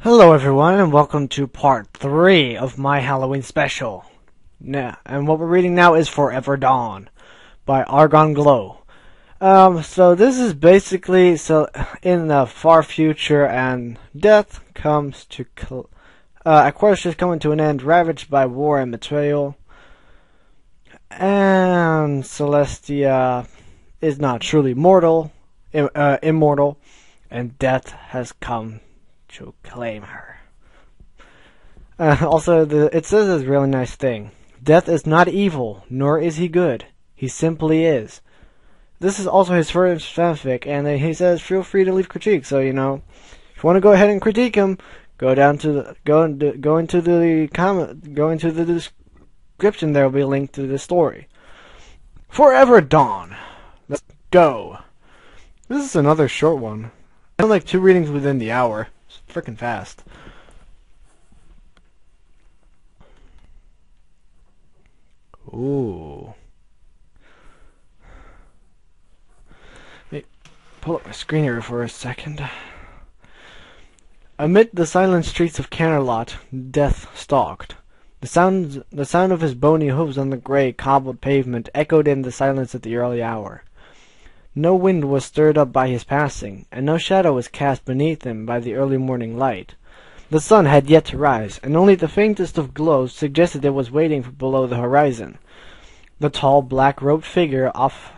Hello everyone and welcome to part 3 of my Halloween special. And what we're reading now is Forever Dawn by Argon Glow. So this is basically in the far future, and death comes to Aquarius is coming to an end, ravaged by war and betrayal. And Celestia is not truly immortal, and death has come to claim her. Also, it says this really nice thing. Death is not evil, nor is he good. He simply is. This is also his first fanfic, and he says feel free to leave critiques. So if you want to go ahead and critique him, go into the description. There will be a link to the story. Forever Dawn. Let's go. This is another short one. I had like 2 readings within the hour. It's freaking fast. Ooh. Let me pull up my screen here for a second. Amid the silent streets of Camelot, death stalked. The sound of his bony hooves on the gray, cobbled pavement echoed in the silence at the early hour. No wind was stirred up by his passing, and no shadow was cast beneath him by the early morning light. The sun had yet to rise, and only the faintest of glows suggested it was waiting below the horizon. The tall, black-robed figure of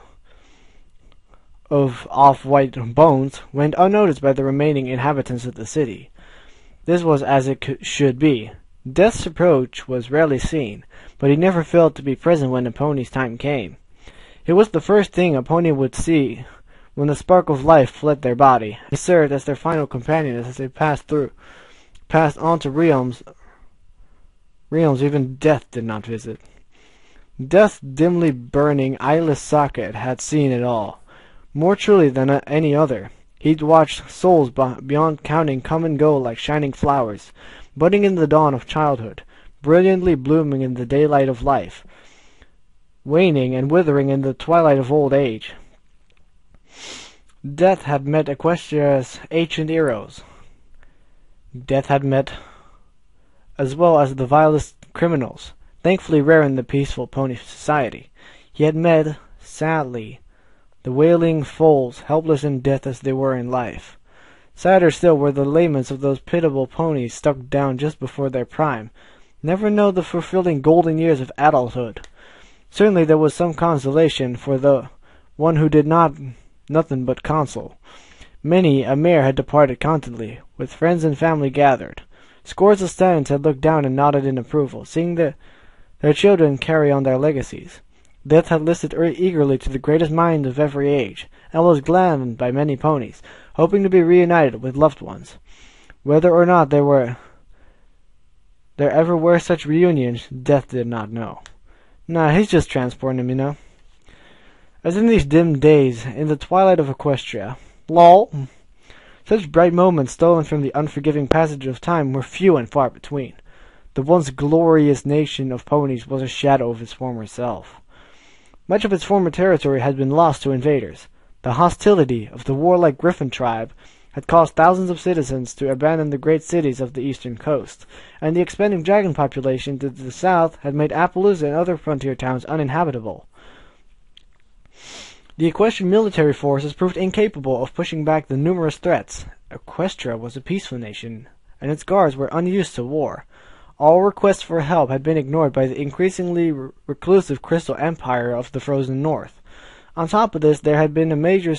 off-white bones went unnoticed by the remaining inhabitants of the city. This was as it should be. Death's approach was rarely seen, but he never failed to be present when the pony's time came. It was the first thing a pony would see when the spark of life fled their body. It served as their final companion as they passed on to realms even death did not visit. Death's dimly burning, eyeless socket had seen it all, more truly than any other. He'd watched souls beyond counting come and go like shining flowers, budding in the dawn of childhood, brilliantly blooming in the daylight of life, waning and withering in the twilight of old age. Death had met Equestria's ancient heroes. Death had met as well as the vilest criminals, thankfully rare in the peaceful pony society. He had met, sadly, the wailing foals, helpless in death as they were in life. Sadder still were the laments of those pitiable ponies struck down just before their prime, never know the fulfilling golden years of adulthood. Certainly there was some consolation for the one who did nothing but console. Many a mare had departed contently, with friends and family gathered. Scores of stallions had looked down and nodded in approval, seeing their children carry on their legacies. Death had listened eagerly to the greatest minds of every age, and was gladdened by many ponies, hoping to be reunited with loved ones. Whether or not there ever were such reunions, Death did not know. Nah, he's just transporting him, As in these dim days, in the twilight of Equestria. Lol. Such bright moments stolen from the unforgiving passage of time were few and far between. The once glorious nation of ponies was a shadow of its former self. Much of its former territory had been lost to invaders. The hostility of the warlike Griffin tribe had caused thousands of citizens to abandon the great cities of the eastern coast, and the expanding dragon population to the south had made Appaloosa and other frontier towns uninhabitable. The Equestrian military forces proved incapable of pushing back the numerous threats. Equestria was a peaceful nation, and its guards were unused to war. All requests for help had been ignored by the increasingly reclusive Crystal Empire of the frozen north. On top of this, there had been a major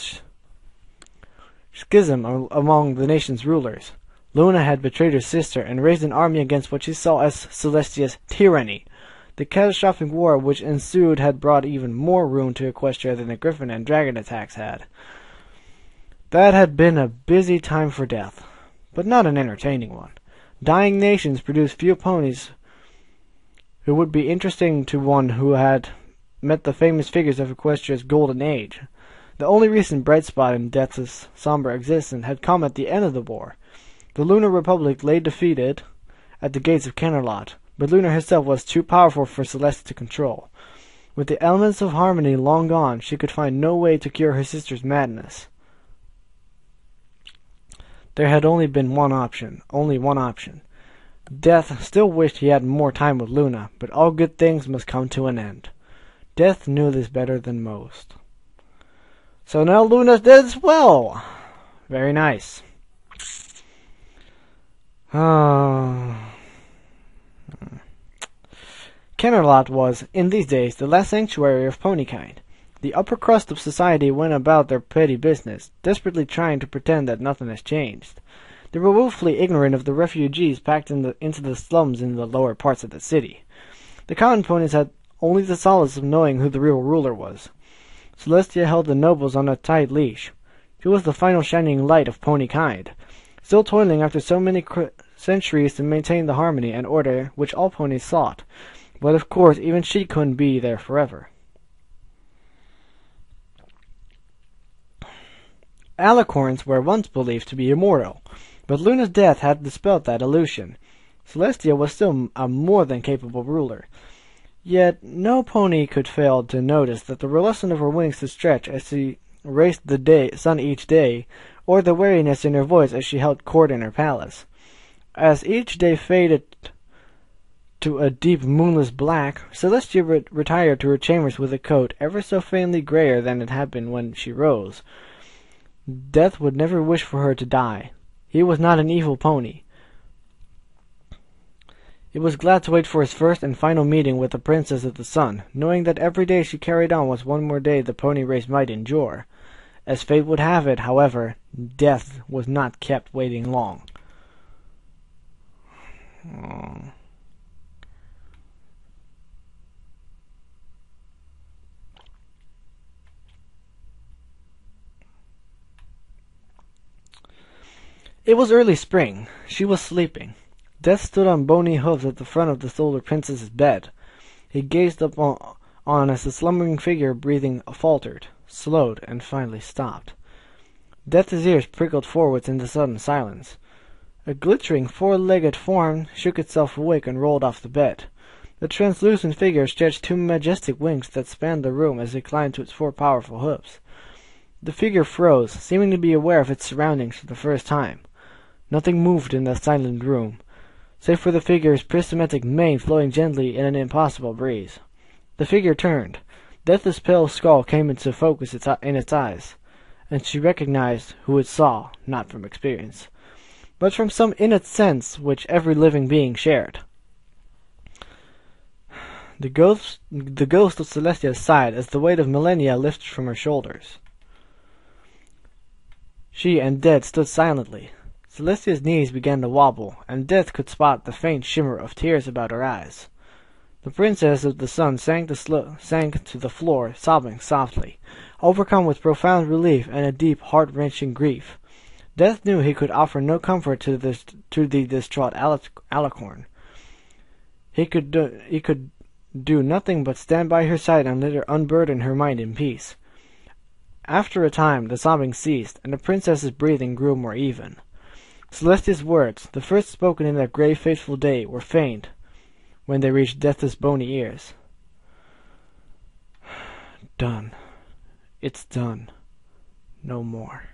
schism among the nation's rulers. Luna had betrayed her sister and raised an army against what she saw as Celestia's tyranny. The catastrophic war which ensued had brought even more ruin to Equestria than the Griffin and Dragon attacks had. That had been a busy time for Death, but not an entertaining one. Dying nations produced few ponies who would be interesting to one who had met the famous figures of Equestria's golden age. The only recent bright spot in Death's somber existence had come at the end of the war. The Lunar Republic lay defeated at the gates of Camelot, but Luna herself was too powerful for Celestia to control. With the elements of harmony long gone, she could find no way to cure her sister's madness. There had only been one option. Only one option. Death still wished he had more time with Luna, but all good things must come to an end. Death knew this better than most. So now Luna's dead as well. Very nice. Camelot was, in these days, the last sanctuary of ponykind. The upper crust of society went about their petty business, desperately trying to pretend that nothing has changed. They were woefully ignorant of the refugees packed into the slums in the lower parts of the city. The common ponies had only the solace of knowing who the real ruler was. Celestia held the nobles on a tight leash. She was the final shining light of ponykind, still toiling after so many centuries to maintain the harmony and order which all ponies sought. But of course, even she couldn't be there forever. Alicorns were once believed to be immortal, but Luna's death had dispelled that illusion. Celestia was still a more than capable ruler. Yet no pony could fail to notice that the reluctance of her wings to stretch as she raced the sun each day, or the weariness in her voice as she held court in her palace. As each day faded to a deep moonless black, Celestia retired to her chambers with a coat ever so faintly grayer than it had been when she rose. Death would never wish for her to die. He was not an evil pony. He was glad to wait for his first and final meeting with the Princess of the Sun, knowing that every day she carried on was one more day the pony race might endure. As fate would have it, however, Death was not kept waiting long. It was early spring. She was sleeping. Death stood on bony hooves at the front of the Solar Princess's bed. He gazed up on as the slumbering figure breathing faltered, slowed, and finally stopped. Death's ears prickled forwards in the sudden silence. A glittering four-legged form shook itself awake and rolled off the bed. The translucent figure stretched two majestic wings that spanned the room as it climbed to its four powerful hooves. The figure froze, seeming to be aware of its surroundings for the first time. Nothing moved in that silent room, save for the figure's prismatic mane flowing gently in an impossible breeze. The figure turned. Death's pale skull came into focus in its eyes, and she recognized who it saw, not from experience, but from some innate sense which every living being shared. The ghost of Celestia sighed as the weight of millennia lifted from her shoulders. She and Death stood silently. Celestia's knees began to wobble, and Death could spot the faint shimmer of tears about her eyes. The Princess of the Sun sank to the floor, sobbing softly, overcome with profound relief and a deep, heart-wrenching grief. Death knew he could offer no comfort to the distraught Alicorn. He could do nothing but stand by her side and let her unburden her mind in peace. After a time, the sobbing ceased, and the princess's breathing grew more even. Celestia's words, the first spoken in that grey, fateful day, were faint when they reached Death's bony ears. Done. It's done. No more.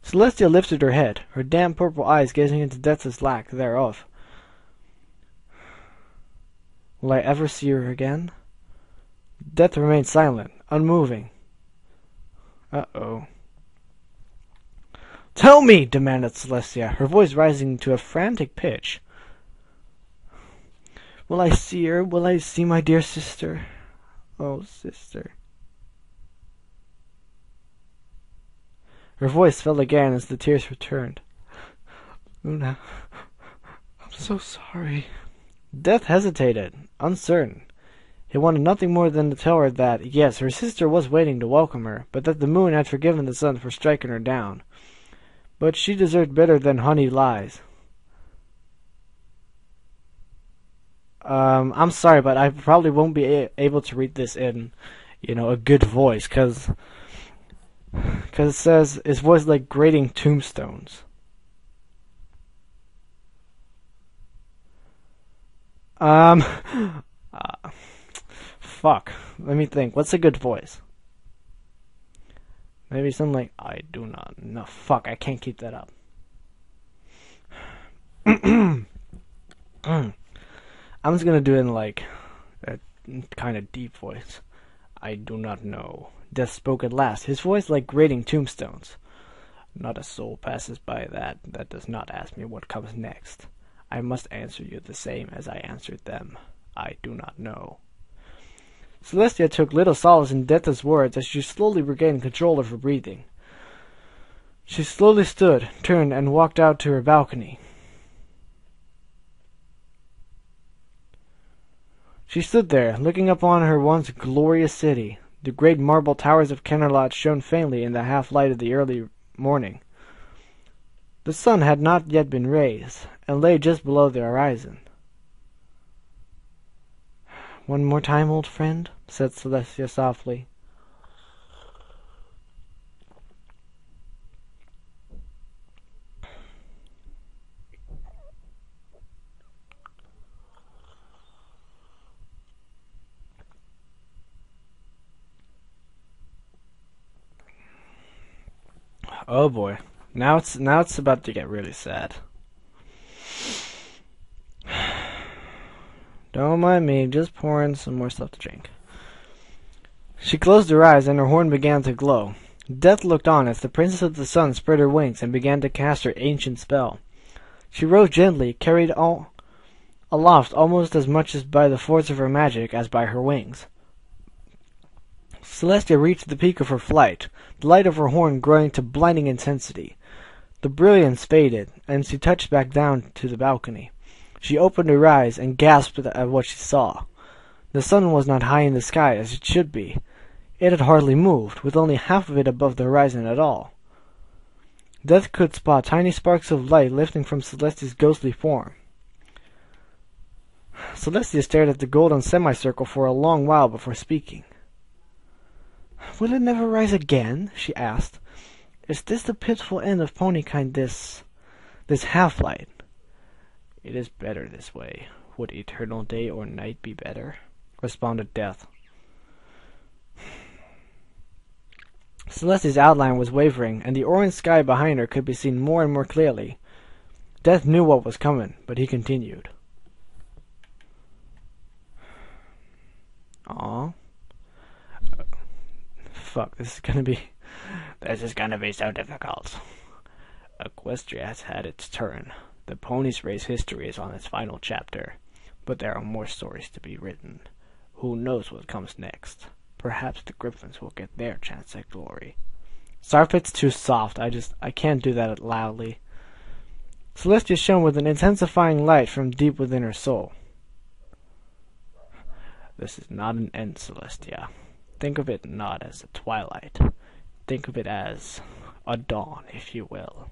Celestia lifted her head, her damp purple eyes gazing into Death's lack thereof. Will I ever see her again? Death remained silent, unmoving. Uh-oh. Tell me, demanded Celestia, her voice rising to a frantic pitch. Will I see her? Will I see my dear sister? Oh, sister. Her voice fell again as the tears returned. Luna, I'm so sorry. Death hesitated, uncertain. He wanted nothing more than to tell her that, yes, her sister was waiting to welcome her, but that the moon had forgiven the sun for striking her down. But she deserved better than honeyed lies. I'm sorry, but I probably won't be able to read this in, a good voice, because it says it's voiced like grating tombstones. Fuck. Let me think. What's a good voice? Maybe something like, I do not know. Fuck, I can't keep that up. I'm just gonna do it in like a kind of deep voice. I do not know. Death spoke at last, his voice like grating tombstones. Not a soul passes by that does not ask me what comes next. I must answer you the same as I answered them. I do not know. Celestia took little solace in Death's words as she slowly regained control of her breathing. She slowly stood, turned, and walked out to her balcony. She stood there, looking upon her once glorious city. The great marble towers of Kennerlot shone faintly in the half-light of the early morning. The sun had not yet been raised, and lay just below the horizon. "One more time, old friend," said Celestia softly. Oh boy. Now it's about to get really sad. Don't mind me, just pouring some more stuff to drink. She closed her eyes and her horn began to glow. Death looked on as the Princess of the Sun spread her wings and began to cast her ancient spell. She rose gently, carried aloft almost as much as by the force of her magic as by her wings. Celestia reached the peak of her flight, the light of her horn growing to blinding intensity. The brilliance faded, and she touched back down to the balcony. She opened her eyes and gasped at what she saw. The sun was not high in the sky as it should be. It had hardly moved, with only half of it above the horizon at all. Death could spot tiny sparks of light lifting from Celestia's ghostly form. Celestia stared at the golden semicircle for a long while before speaking. "Will it never rise again?" she asked. "Is this the pitiful end of ponykind, this half-light?" "It is better this way. Would eternal day or night be better?" responded Death. Celestia's outline was wavering, and the orange sky behind her could be seen more and more clearly. Death knew what was coming, but he continued. Aw. Fuck, this is gonna be so difficult. Equestria has had its turn. The ponies' race history is on its final chapter, but there are more stories to be written. Who knows what comes next? Perhaps the Griffins will get their chance at glory. Sorry if it's too soft, I can't do that loudly. Celestia shone with an intensifying light from deep within her soul. This is not an end, Celestia. Think of it not as a twilight. Think of it as a dawn, if you will.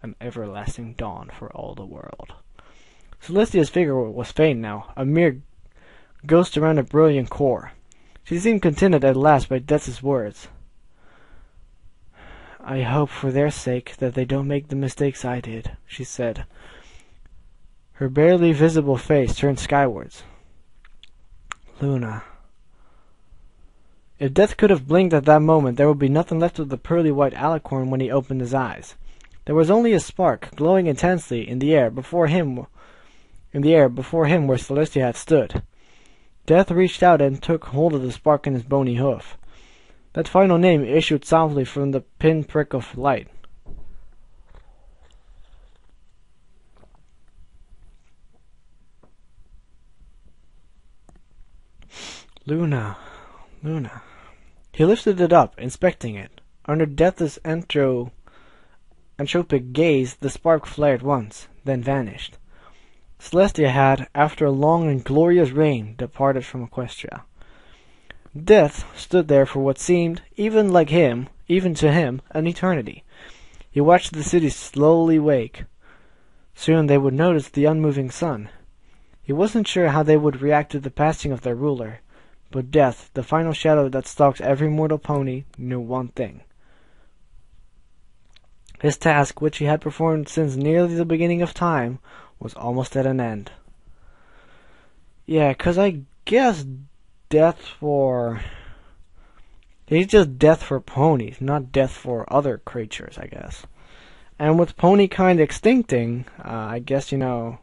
An everlasting dawn for all the world. Celestia's figure was faint now, a mere ghost around a brilliant core. She seemed contented at last by Death's words. "I hope for their sake that they don't make the mistakes I did," she said. Her barely visible face turned skywards. "Luna." If Death could have blinked at that moment, there would be nothing left of the pearly white alicorn when he opened his eyes. There was only a spark, glowing intensely, in the air before him where Celestia had stood. Death reached out and took hold of the spark in his bony hoof. That final name issued softly from the pin-prick of light. "Luna, Luna." He lifted it up, inspecting it. Under Death's entropic gaze, the spark flared once, then vanished. Celestia had, after a long and glorious reign, departed from Equestria. Death stood there for what seemed, even to him, an eternity. He watched the city slowly wake. Soon they would notice the unmoving sun. He wasn't sure how they would react to the passing of their ruler, but Death, the final shadow that stalks every mortal pony, knew one thing. His task, which he had performed since nearly the beginning of time, was almost at an end. Yeah, 'cause I guess he's just death for ponies, not death for other creatures, I guess. And with Ponykind extincting, I guess, you're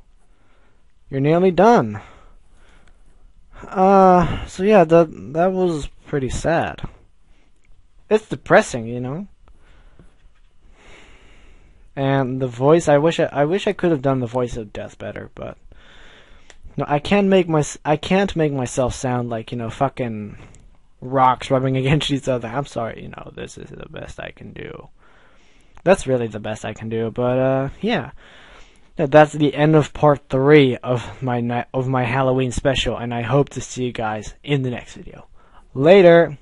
nearly done. So yeah, that was pretty sad. It's depressing, And the voice, I wish I could have done the voice of death better, but no, I can't make myself sound like, fucking rocks rubbing against each other. I'm sorry, this is the best I can do. That's really the best I can do, but yeah. That's the end of part 3 of my Halloween special, and I hope to see you guys in the next video. Later!